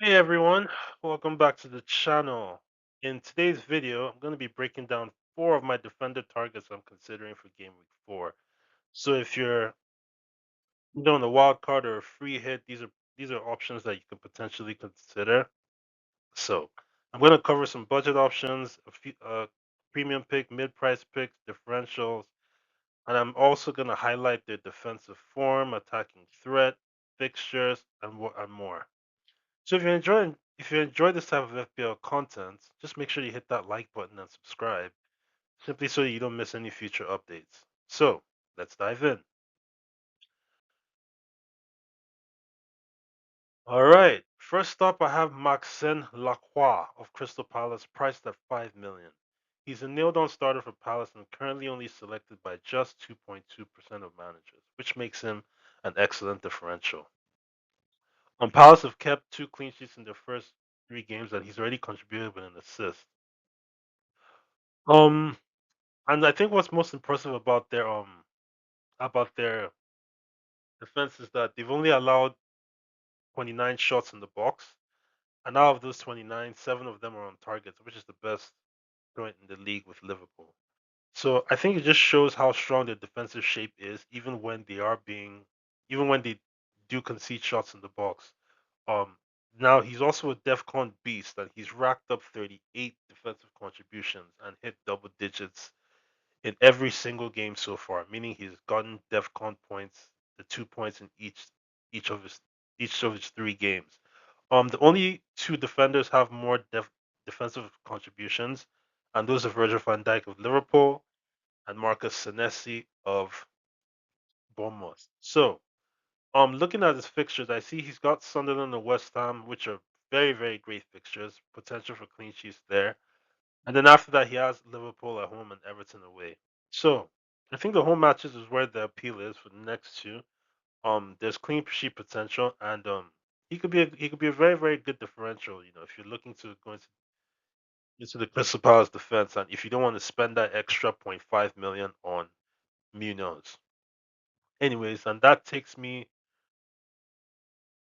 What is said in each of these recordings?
Hey everyone, welcome back to the channel. In today's video, I'm going to be breaking down four of my defender targets I'm considering for Game Week 4. So if you're doing a wild card or a free hit, these are options that you can potentially consider. So I'm going to cover some budget options, a few, premium pick, mid-price picks, differentials, and I'm also going to highlight their defensive form, attacking threat, fixtures, and more. So if you enjoy this type of FPL content, just make sure you hit that like button and subscribe, simply so you don't miss any future updates. So let's dive in. All right. First up, I have Maxen Lacroix of Crystal Palace, priced at 5 million. He's a nailed-on starter for Palace and currently only selected by just 2.2% of managers, which makes him an excellent differential. Palace have kept two clean sheets in their first three games, and he's already contributed with an assist. Um, And I think what's most impressive about their defense is that they've only allowed 29 shots in the box, and out of those 29, seven of them are on target, which is the best joint in the league with Liverpool. So I think it just shows how strong their defensive shape is, even when they do concede shots in the box. Um, Now he's also a DEFCON beast, and he's racked up 38 defensive contributions and hit double digits in every single game so far, meaning he's gotten DEFCON points, the 2 points in each of his each of his three games. The only two defenders have more defensive contributions, and those are Virgil van Dijk of Liverpool and Marcus Senesi of Bournemouth. So, looking at his fixtures, I see he's got Sunderland and West Ham, which are very, very great fixtures, potential for clean sheets there. And then after that, he has Liverpool at home and Everton away. So I think the home matches is where the appeal is for the next two. There's clean sheet potential, and he could be a very, very good differential. If you're looking to go into the Crystal Palace defense, and if you don't want to spend that extra point 0.5 million on Munoz. Anyways, and that takes me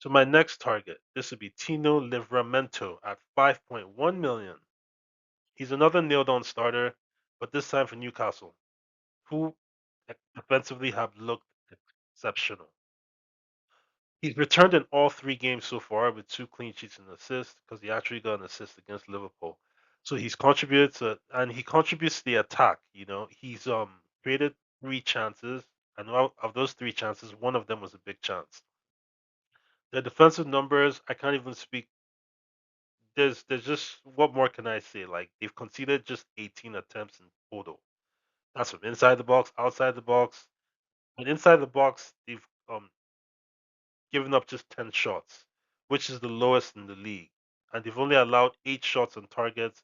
to my next target. This would be Tino Livramento at 5.1 million. He's another nailed-on starter, but this time for Newcastle, who defensively have looked exceptional. He's returned in all three games so far with two clean sheets and assists because he actually got an assist against Liverpool. So and he contributes to the attack. He's created three chances, and out of those three chances, one of them was a big chance. The defensive numbers, I can't even speak. There's just what more can I say? Like they've conceded just 18 attempts in total. That's from inside the box, outside the box. And inside the box, they've given up just 10 shots, which is the lowest in the league. And they've only allowed 8 shots on target,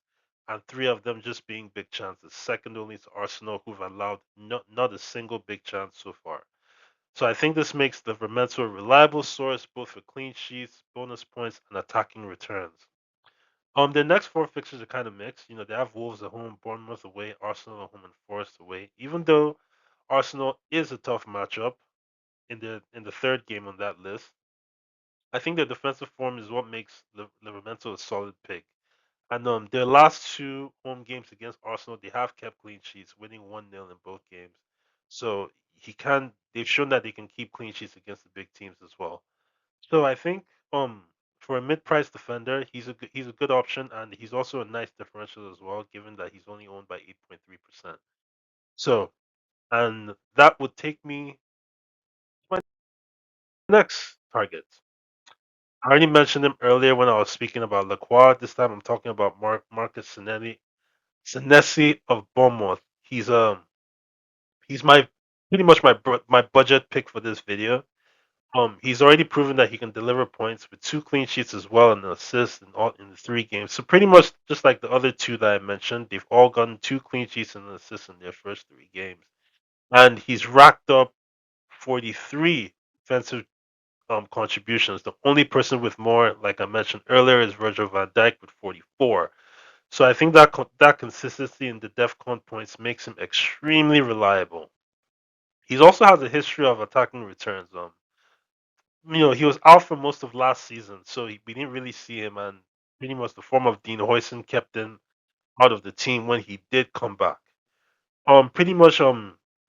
and three of them just being big chances, second only to Arsenal, who've allowed not a single big chance so far. So I think this makes the Vermento a reliable source both for clean sheets, bonus points, and attacking returns. The next four fixtures are kind of mixed. They have Wolves at home, Bournemouth away, Arsenal at home, and Forest away. Even though Arsenal is a tough matchup in the third game on that list, I think their defensive form is what makes Livramento a solid pick. And their last two home games against Arsenal, they have kept clean sheets, winning 1-0 in both games. So they've shown that they can keep clean sheets against the big teams as well. So I think for a mid-price defender, he's a good option, and he's also a nice differential as well, given that he's only owned by 8.3%. So, and that would take me to my next target. I already mentioned him earlier when I was speaking about Lacroix. This time I'm talking about Marcus Senesi of Bournemouth. He's my pretty much my budget pick for this video. He's already proven that he can deliver points with two clean sheets as well and an assist in the three games. So pretty much just like the other two that I mentioned, they've all gotten two clean sheets and an assist in their first three games. And he's racked up 43 defensive contributions. The only person with more, like I mentioned earlier, is Virgil van Dijk with 44. So I think that consistency in the DEFCON points makes him extremely reliable. He also has a history of attacking returns. he was out for most of last season, so we didn't really see him, and pretty much the form of Dean Hoyson kept him out of the team when he did come back. Pretty much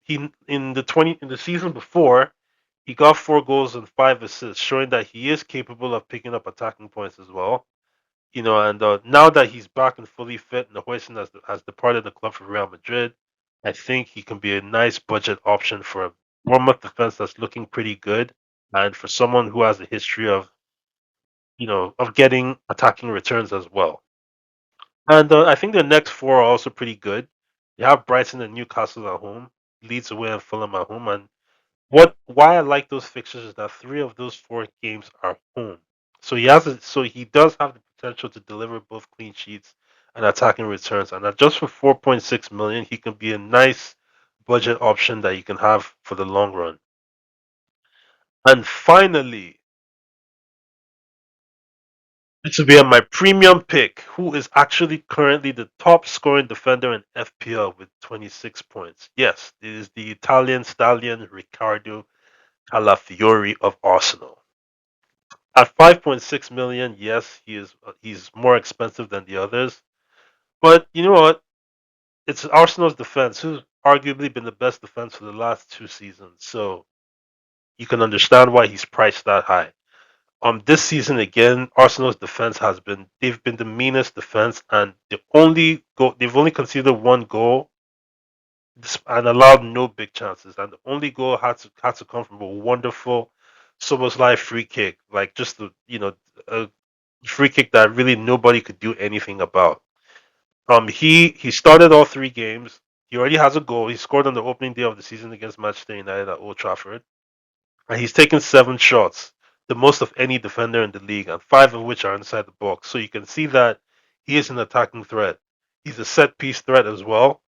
he in the season before he got 4 goals and 5 assists, showing that he is capable of picking up attacking points as well. And now that he's back and fully fit, and Hoyson has departed the club for Real Madrid, I think he can be a nice budget option for a Bournemouth defense that's looking pretty good, and for someone who has a history of getting attacking returns as well. And I think the next four are also pretty good. You have Brighton and Newcastle at home, Leeds away and Fulham at home. And why I like those fixtures is that 3 of those 4 games are home. So he does have the potential to deliver both clean sheets and attacking returns. And that just for 4.6 million, he can be a nice budget option that you can have for the long run. And finally, this will be on my premium pick, who is actually currently the top scoring defender in FPL with 26 points. Yes, it is the Italian stallion Riccardo Calafiori of Arsenal. At 5.6 million, yes, he's more expensive than the others. But you know what? It's Arsenal's defense, who's arguably been the best defense for the last 2 seasons. So you can understand why he's priced that high. This season again, Arsenal's defense they've been the meanest defense, and they've only conceded 1 goal and allowed no big chances. And the only goal had to come from a wonderful Soboslai free kick, like just a free kick that really nobody could do anything about. He started all 3 games. He already has a goal. He scored on the opening day of the season against Manchester United at Old Trafford. And he's taken 7 shots, the most of any defender in the league, and 5 of which are inside the box. So you can see that he is an attacking threat. He's a set piece threat as well,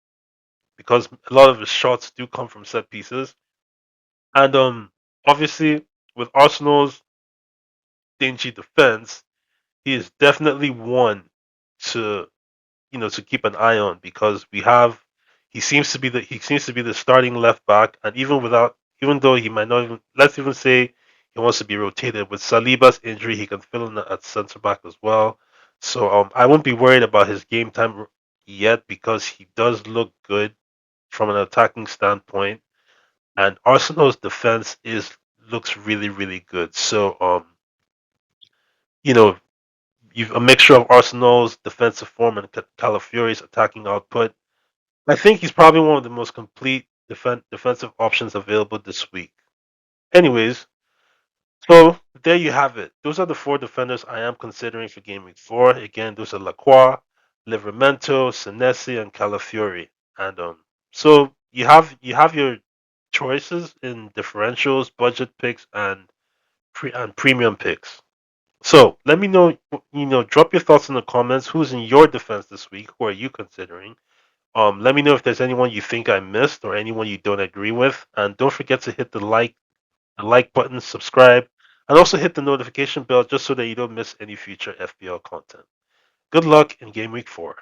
because a lot of his shots do come from set pieces. And obviously, with Arsenal's dingy defense, he is definitely one to to keep an eye on, because he seems to be the starting left back. And even though he might not even, let's even say he wants to be rotated with Saliba's injury, he can fill in at center back as well. So I won't be worried about his game time yet, because he does look good from an attacking standpoint, and Arsenal's defense is looks really really good. So you know you've a mixture of Arsenal's defensive form and Calafiori's attacking output. I think he's probably one of the most complete defensive options available this week. Anyways, so there you have it. Those are the 4 defenders I am considering for Game Week 4. Again, those are Lacroix, Livramento, Senesi, and Calafiori. And so you have your choices in differentials, budget picks, and premium picks. So let me know. Drop your thoughts in the comments. Who's in your defense this week? Who are you considering? Let me know if there's anyone you think I missed or anyone you don't agree with. And don't forget to hit the like button, subscribe, and also hit the notification bell just so that you don't miss any future FPL content. Good luck in Game Week 4.